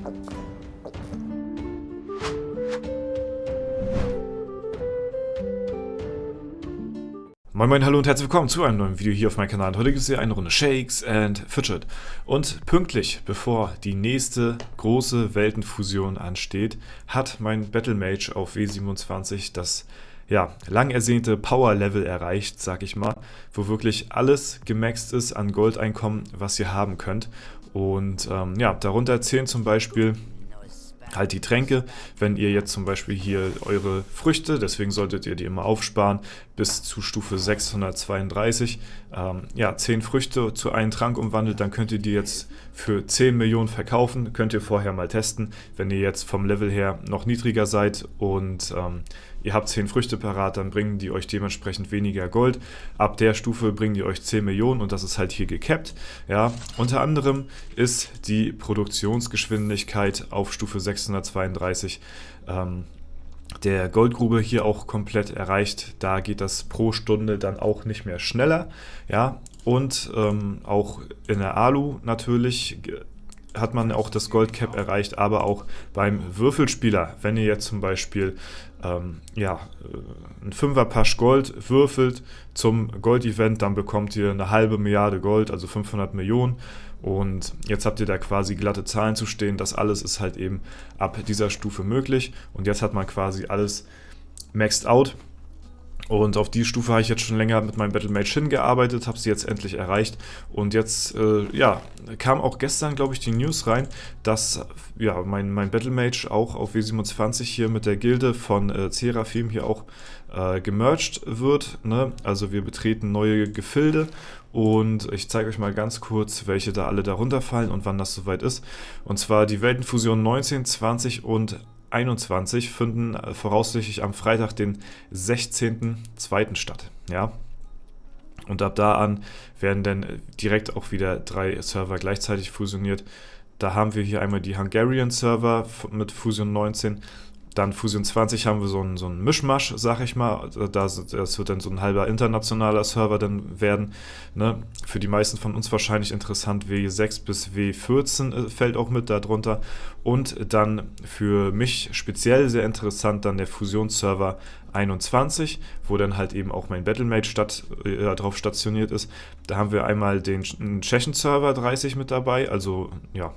Moin Moin, hallo und herzlich willkommen zu einem neuen Video hier auf meinem Kanal. Und heute gibt es hier eine Runde Shakes and Fidget. Und pünktlich, bevor die nächste große Weltenfusion ansteht, hat mein Battlemage auf W27 das lang ersehnte Power-Level erreicht, sag ich mal, wo wirklich alles gemaxt ist an Goldeinkommen, was ihr haben könnt. Und darunter zählen zum Beispiel halt die Tränke, wenn ihr jetzt zum Beispiel hier eure Früchte, deswegen solltet ihr die immer aufsparen, bis zu Stufe 632, 10 Früchte zu einem Trank umwandelt, dann könnt ihr die jetzt für 10 Millionen verkaufen, könnt ihr vorher mal testen, wenn ihr jetzt vom Level her noch niedriger seid und ihr habt 10 Früchte parat, dann bringen die euch dementsprechend weniger Gold. Ab der Stufe bringen die euch 10 Millionen und das ist halt hier gecapped. Ja, unter anderem ist die Produktionsgeschwindigkeit auf Stufe 632 der Goldgrube hier auch komplett erreicht. Da geht das pro Stunde dann auch nicht mehr schneller. Ja, und auch in der Alu natürlich hat man auch das Goldcap erreicht, aber auch beim Würfelspieler. Wenn ihr jetzt zum Beispiel ein 5er Pasch Gold würfelt zum Gold-Event, dann bekommt ihr eine halbe Milliarde Gold, also 500 Millionen. Und jetzt habt ihr da quasi glatte Zahlen zu stehen. Das alles ist halt eben ab dieser Stufe möglich. Und jetzt hat man quasi alles maxed out. Und auf die Stufe habe ich jetzt schon länger mit meinem Battlemage hingearbeitet, habe sie jetzt endlich erreicht. Und jetzt, kam auch gestern, glaube ich, die News rein, dass mein Battlemage auch auf W27 hier mit der Gilde von Seraphim hier auch gemerged wird. Ne? Also wir betreten neue Gefilde. Und ich zeige euch mal ganz kurz, welche da alle darunter fallen und wann das soweit ist. Und zwar die Weltenfusion 19, 20 und 21 finden voraussichtlich am Freitag, den 16.02. statt. Ja? Und ab da an werden dann direkt auch wieder 3 Server gleichzeitig fusioniert. Da haben wir hier einmal die Hungarian Server mit Fusion 19. Dann Fusion 20 haben wir so einen Mischmasch, sag ich mal. Das wird dann so ein halber internationaler Server dann werden. Ne? Für die meisten von uns wahrscheinlich interessant. W6 bis W14 fällt auch mit darunter. Und dann für mich speziell sehr interessant dann der Fusionsserver 21, wo dann halt eben auch mein Battlemage drauf stationiert ist. Da haben wir einmal den Tschechen-Server 30 mit dabei, also ja,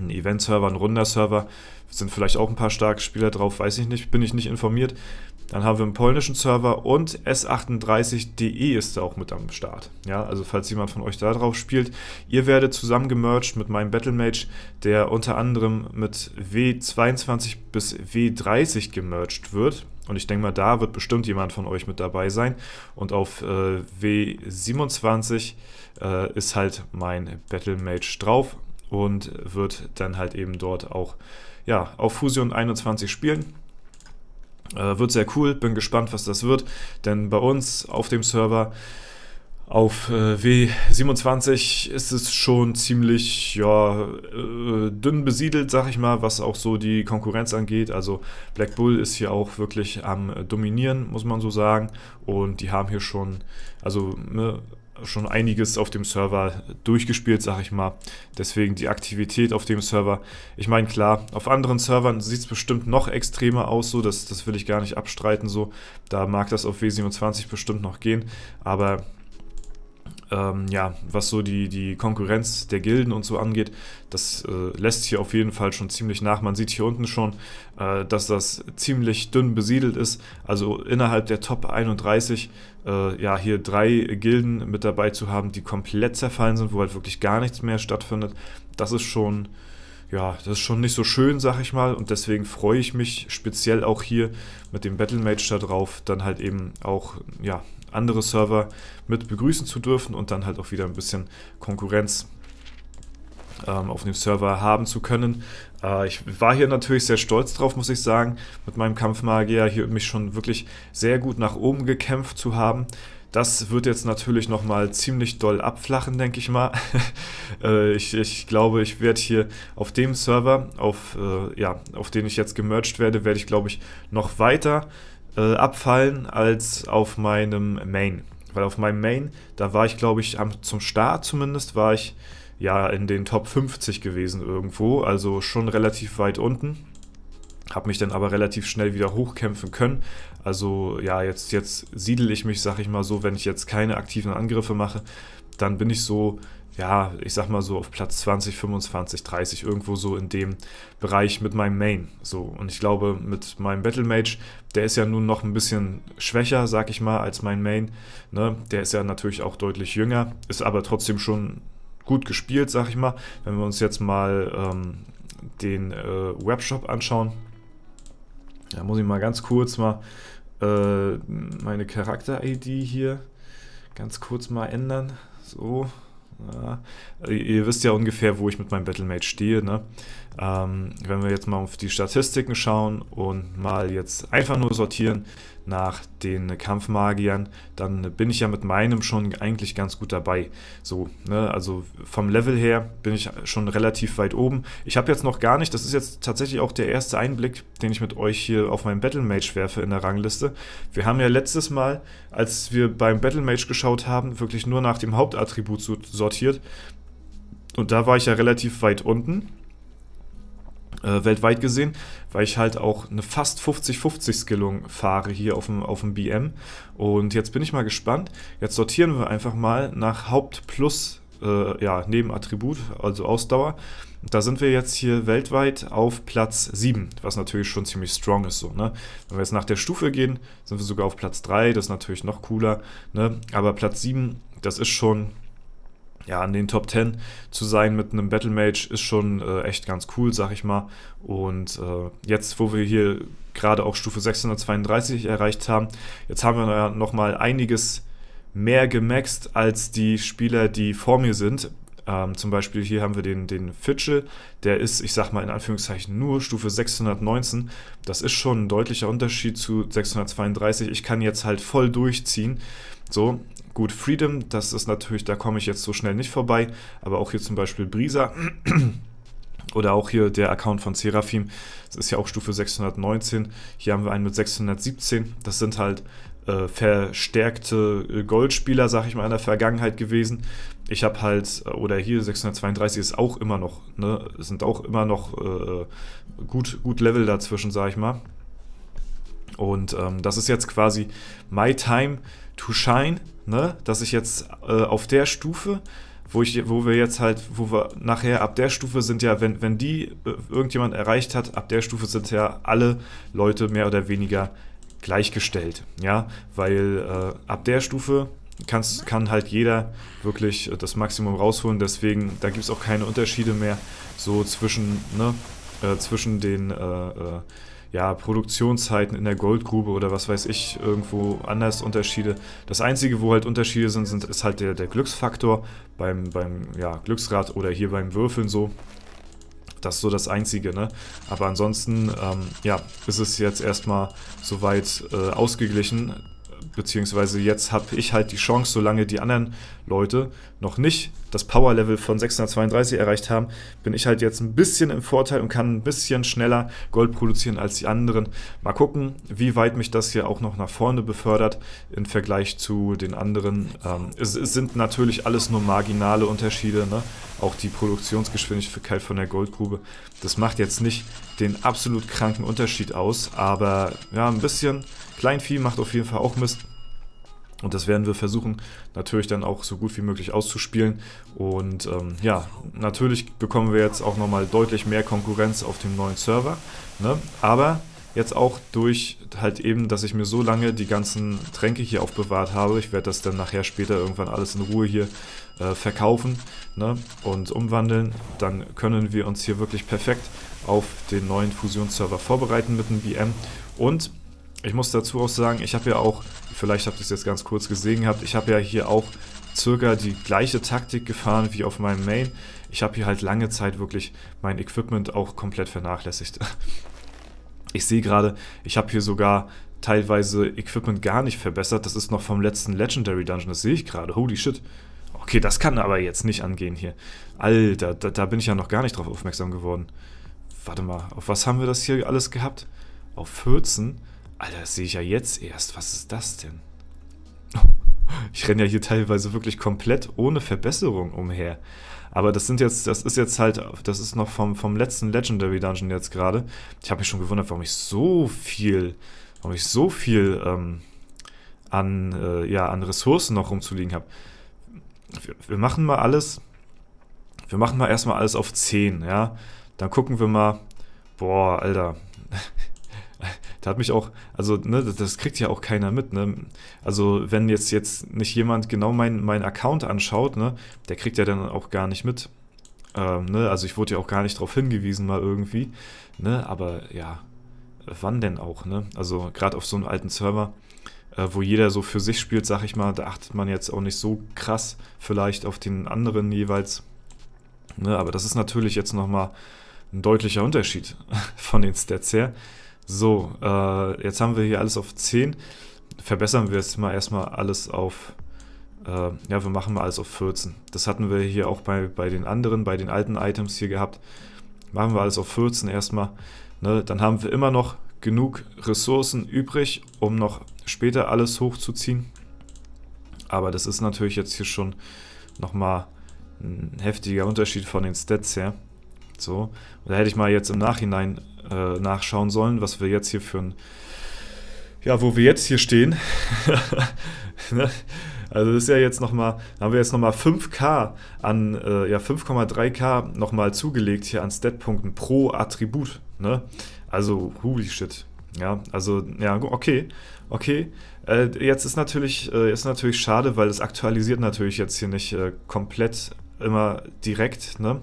ein Event-Server, ein runder Server, sind vielleicht auch ein paar starke Spieler drauf, weiß ich nicht, bin ich nicht informiert. Dann haben wir einen polnischen Server und S38.de ist da auch mit am Start. Ja, also falls jemand von euch da drauf spielt, ihr werdet zusammen gemerged mit meinem Battlemage, der unter anderem mit W22 bis W30 gemerged wird. Und ich denke mal, da wird bestimmt jemand von euch mit dabei sein. Und auf W27 ist halt mein Battlemage drauf und wird dann halt eben dort auch auf Fusion 21 spielen. Wird sehr cool, bin gespannt, was das wird, denn bei uns auf dem Server auf W27 ist es schon ziemlich dünn besiedelt, sag ich mal, was auch so die Konkurrenz angeht. Also Black Bull ist hier auch wirklich am Dominieren, muss man so sagen. Und die haben hier schon, schon einiges auf dem Server durchgespielt, sag ich mal. Deswegen die Aktivität auf dem Server. Ich meine, klar, auf anderen Servern sieht es bestimmt noch extremer aus, so, das will ich gar nicht abstreiten, so. Da mag das auf W27 bestimmt noch gehen, aber was so die Konkurrenz der Gilden und so angeht, das lässt hier auf jeden Fall schon ziemlich nach. Man sieht hier unten schon, dass das ziemlich dünn besiedelt ist. Also innerhalb der Top 31 hier 3 Gilden mit dabei zu haben, die komplett zerfallen sind, wo halt wirklich gar nichts mehr stattfindet. Das ist schon nicht so schön, sag ich mal, und deswegen freue ich mich speziell auch hier mit dem Battlemage da drauf, dann halt eben auch, andere Server mit begrüßen zu dürfen und dann halt auch wieder ein bisschen Konkurrenz auf dem Server haben zu können. Ich war hier natürlich sehr stolz drauf, muss ich sagen, mit meinem Kampfmagier hier mich schon wirklich sehr gut nach oben gekämpft zu haben. Das wird jetzt natürlich nochmal ziemlich doll abflachen, denke ich mal. Ich glaube, ich werde hier auf dem Server, auf den ich jetzt gemerged werde, werde ich, glaube ich, noch weiter abfallen als auf meinem Main. Weil auf meinem Main, da war ich, glaube ich, zum Start zumindest, war ich ja in den Top 50 gewesen irgendwo, also schon relativ weit unten. Habe mich dann aber relativ schnell wieder hochkämpfen können. Also ja, jetzt siedel ich mich, sag ich mal so, wenn ich jetzt keine aktiven Angriffe mache, dann bin ich so, ja, ich sag mal so auf Platz 20, 25, 30, irgendwo so in dem Bereich mit meinem Main. So, und ich glaube, mit meinem Battle Mage, der ist ja nun noch ein bisschen schwächer, sag ich mal, als mein Main. Ne? Der ist ja natürlich auch deutlich jünger, ist aber trotzdem schon gut gespielt, sag ich mal. Wenn wir uns jetzt mal den Webshop anschauen, da muss ich mal ganz kurz mal meine Charakter-ID hier ganz kurz mal ändern. So. Ja. Ihr wisst ja ungefähr, wo ich mit meinem Battlemage stehe. Ne? Wenn wir jetzt mal auf die Statistiken schauen und mal jetzt einfach nur sortieren nach den Kampfmagiern, dann bin ich ja mit meinem schon eigentlich ganz gut dabei. So, ne? Also vom Level her bin ich schon relativ weit oben. Ich habe jetzt noch gar nicht, das ist jetzt tatsächlich auch der erste Einblick, den ich mit euch hier auf meinem Battlemage werfe in der Rangliste. Wir haben ja letztes Mal, als wir beim Battlemage geschaut haben, wirklich nur nach dem Hauptattribut sortiert. Und da war ich ja relativ weit unten. Weltweit gesehen, weil ich halt auch eine fast 50-50 Skillung fahre hier auf dem BM. Und jetzt bin ich mal gespannt. Jetzt sortieren wir einfach mal nach Haupt plus Nebenattribut, also Ausdauer. Da sind wir jetzt hier weltweit auf Platz 7, was natürlich schon ziemlich strong ist. So, ne? Wenn wir jetzt nach der Stufe gehen, sind wir sogar auf Platz 3, das ist natürlich noch cooler. Ne? Aber Platz 7, das ist schon... Ja, in den Top 10 zu sein mit einem Battle Mage ist schon echt ganz cool, sag ich mal. Und jetzt, wo wir hier gerade auch Stufe 632 erreicht haben, jetzt haben wir ja nochmal einiges mehr gemaxt als die Spieler, die vor mir sind. Zum Beispiel hier haben wir den Fitchel, der ist, ich sag mal in Anführungszeichen, nur Stufe 619. Das ist schon ein deutlicher Unterschied zu 632. Ich kann jetzt halt voll durchziehen. So, gut, Freedom, das ist natürlich, da komme ich jetzt so schnell nicht vorbei, aber auch hier zum Beispiel Brisa oder auch hier der Account von Seraphim, das ist ja auch Stufe 619, hier haben wir einen mit 617, das sind halt verstärkte Goldspieler, sag ich mal, in der Vergangenheit gewesen. Ich habe halt, oder hier 632 ist auch immer noch, ne, sind auch immer noch gut Level dazwischen, sag ich mal. Und das ist jetzt quasi my time to shine, ne? Dass ich jetzt auf der Stufe, wo wir nachher ab der Stufe sind ja, wenn die irgendjemand erreicht hat, ab der Stufe sind ja alle Leute mehr oder weniger gleichgestellt, ja, weil ab der Stufe kann halt jeder wirklich das Maximum rausholen, deswegen, da gibt es auch keine Unterschiede mehr so zwischen den Produktionszeiten in der Goldgrube oder was weiß ich, irgendwo anders Unterschiede. Das Einzige, wo halt Unterschiede sind ist halt der Glücksfaktor beim Glücksrad oder hier beim Würfeln so. Das ist so das Einzige, ne? Aber ansonsten, ist es jetzt erstmal soweit ausgeglichen, beziehungsweise jetzt habe ich halt die Chance, solange die anderen Leute noch nicht das Power-Level von 632 erreicht haben, bin ich halt jetzt ein bisschen im Vorteil und kann ein bisschen schneller Gold produzieren als die anderen. Mal gucken, wie weit mich das hier auch noch nach vorne befördert im Vergleich zu den anderen. Es sind natürlich alles nur marginale Unterschiede, ne? Auch die Produktionsgeschwindigkeit von der Goldgrube. Das macht jetzt nicht den absolut kranken Unterschied aus, aber ja, ein bisschen Kleinvieh macht auf jeden Fall auch Mist. Und das werden wir versuchen, natürlich dann auch so gut wie möglich auszuspielen. Und natürlich bekommen wir jetzt auch nochmal deutlich mehr Konkurrenz auf dem neuen Server. Ne? Aber jetzt auch durch halt eben, dass ich mir so lange die ganzen Tränke hier aufbewahrt habe. Ich werde das dann nachher später irgendwann alles in Ruhe hier verkaufen, ne? Und umwandeln. Dann können wir uns hier wirklich perfekt auf den neuen Fusionsserver vorbereiten mit dem BM. Und ich muss dazu auch sagen, ich habe ja auch, vielleicht habt ihr es jetzt ganz kurz gesehen gehabt, ich habe ja hier auch circa die gleiche Taktik gefahren wie auf meinem Main. Ich habe hier halt lange Zeit wirklich mein Equipment auch komplett vernachlässigt. Ich sehe gerade, ich habe hier sogar teilweise Equipment gar nicht verbessert. Das ist noch vom letzten Legendary Dungeon, das sehe ich gerade. Holy shit. Okay, das kann aber jetzt nicht angehen hier. Alter, da bin ich ja noch gar nicht drauf aufmerksam geworden. Warte mal, auf was haben wir das hier alles gehabt? Auf 14? Alter, das sehe ich ja jetzt erst. Was ist das denn? Ich renne ja hier teilweise wirklich komplett ohne Verbesserung umher. Aber das ist jetzt halt, das ist noch vom letzten Legendary Dungeon jetzt gerade. Ich habe mich schon gewundert, warum ich so viel an Ressourcen noch rumzuliegen habe. Wir machen mal erstmal alles auf 10, ja. Dann gucken wir mal, boah, Alter. Da hat mich auch, also, ne, das kriegt ja auch keiner mit, ne? Also, wenn jetzt nicht jemand genau meinen Account anschaut, ne, der kriegt ja dann auch gar nicht mit. Ne? Also, ich wurde ja auch gar nicht darauf hingewiesen, mal irgendwie, ne? Aber ja, wann denn auch, ne? Also, gerade auf so einem alten Server, wo jeder so für sich spielt, sag ich mal, da achtet man jetzt auch nicht so krass vielleicht auf den anderen jeweils. Ne? Aber das ist natürlich jetzt nochmal ein deutlicher Unterschied von den Stats her. So, jetzt haben wir hier alles auf 10. Verbessern wir jetzt mal erstmal alles auf, wir machen mal alles auf 14. Das hatten wir hier auch bei den anderen, bei den alten Items hier gehabt. Machen wir alles auf 14 erstmal. Ne? Dann haben wir immer noch genug Ressourcen übrig, um noch später alles hochzuziehen. Aber das ist natürlich jetzt hier schon nochmal ein heftiger Unterschied von den Stats her. So, und da hätte ich mal jetzt im Nachhinein nachschauen sollen, was wir jetzt hier für ein, ja, wo wir jetzt hier stehen. Ne? Also das ist ja jetzt nochmal, da haben wir jetzt nochmal 5K an, 5,3K nochmal zugelegt hier an Statpunkten pro Attribut, ne? Also, holy shit. Ja, also, ja, okay. Jetzt ist natürlich schade, weil es aktualisiert natürlich jetzt hier nicht komplett immer direkt, ne?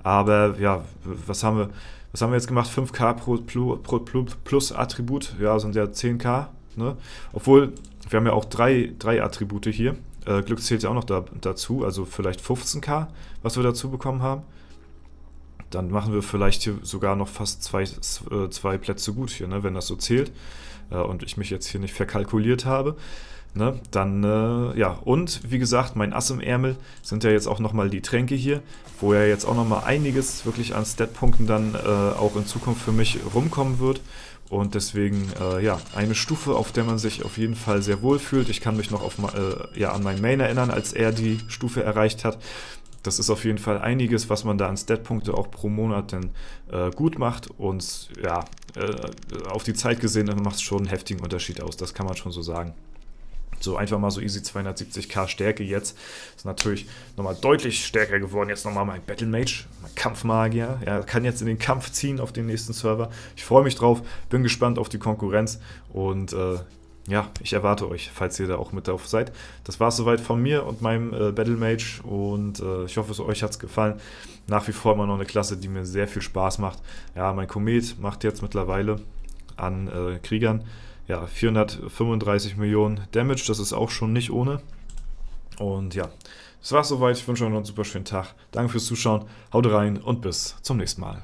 Aber ja, was haben wir jetzt gemacht? 5K plus Attribut, ja, sind ja 10K, ne? Obwohl, wir haben ja auch drei Attribute hier. Glück zählt ja auch noch dazu, also vielleicht 15K, was wir dazu bekommen haben. Dann machen wir vielleicht hier sogar noch fast zwei Plätze gut hier, ne, wenn das so zählt. Und ich mich jetzt hier nicht verkalkuliert habe. Ne, dann, und wie gesagt, mein Ass im Ärmel sind ja jetzt auch nochmal die Tränke hier, wo ja jetzt auch nochmal einiges wirklich an Statpunkten dann auch in Zukunft für mich rumkommen wird. Und deswegen, eine Stufe, auf der man sich auf jeden Fall sehr wohl fühlt. Ich kann mich noch an meinen Main erinnern, als er die Stufe erreicht hat. Das ist auf jeden Fall einiges, was man da an Statpunkte auch pro Monat dann gut macht. Und ja, auf die Zeit gesehen macht es schon einen heftigen Unterschied aus. Das kann man schon so sagen. So, einfach mal so easy 270k Stärke jetzt. Ist natürlich nochmal deutlich stärker geworden. Jetzt nochmal mein Battle Mage, mein Kampfmagier. Ja, kann jetzt in den Kampf ziehen auf den nächsten Server. Ich freue mich drauf, bin gespannt auf die Konkurrenz. Und ich erwarte euch, falls ihr da auch mit drauf seid. Das war es soweit von mir und meinem Battle Mage. Und ich hoffe, euch hat es gefallen. Nach wie vor immer noch eine Klasse, die mir sehr viel Spaß macht. Ja, mein Komet macht jetzt mittlerweile an Kriegern 435 Millionen Damage, das ist auch schon nicht ohne. Und ja, das war's soweit. Ich wünsche euch noch einen super schönen Tag. Danke fürs Zuschauen, haut rein und bis zum nächsten Mal.